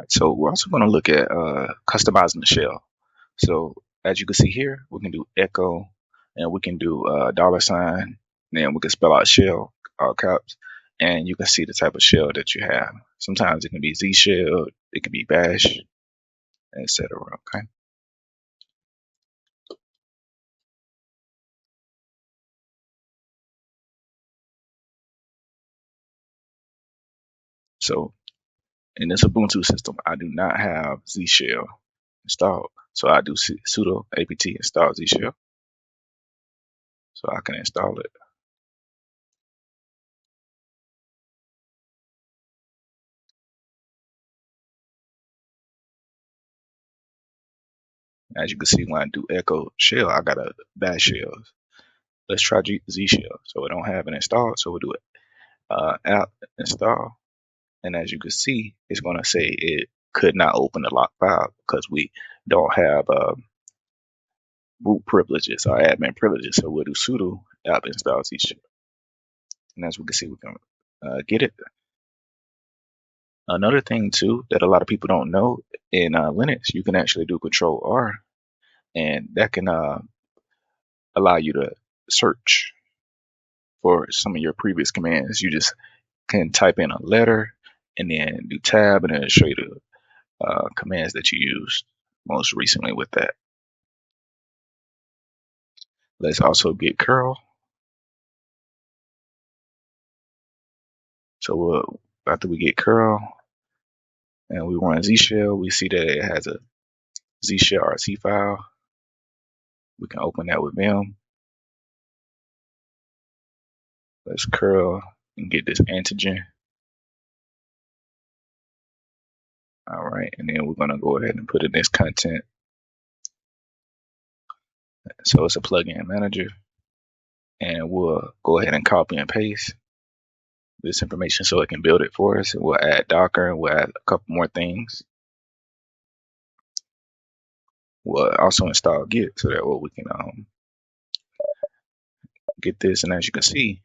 So we're also going to look at customizing the shell. So as you can see here, we can do echo, and we can do $sign. Then we can spell out shell, all caps, and you can see the type of shell that you have. Sometimes it can be Z shell, it can be bash, etc. Okay. So in this Ubuntu system, I do not have Z shell installed. So I do sudo apt install Z shell, so I can install it. As you can see, when I do echo shell, I got a bash shell. Let's try Z shell. So we don't have it installed, so we'll do it app install. And as you can see, it's going to say it could not open the lock file because we don't have root privileges or admin privileges. So we'll do sudo app install Z shell. And as we can see, we can get it. Another thing too that a lot of people don't know, in Linux, you can actually do Control R, and that can allow you to search for some of your previous commands. You just can type in a letter and then do tab, and then it'll show you the commands that you used most recently with that. Let's also get curl. So after we get curl and we run Z shell, we see that it has a zshrc file. We can open that with vim. Let's curl and get this antigen. All right, and then we're gonna go ahead and put in this content. So it's a plugin manager, and we'll go ahead and copy and paste this information so it can build it for us. And we'll add Docker, and we'll add a couple more things. We'll also install Git so that way we can get this. And as you can see,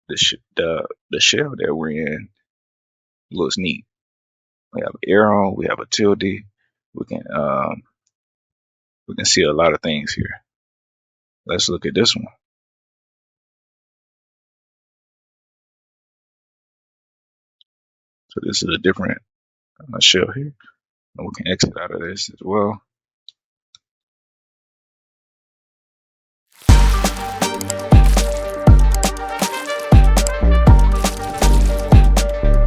the shell that we're in looks neat. We have an arrow, we have a tilde. We can see a lot of things here. Let's look at this one. So this is a different shell here, and we can exit out of this as well.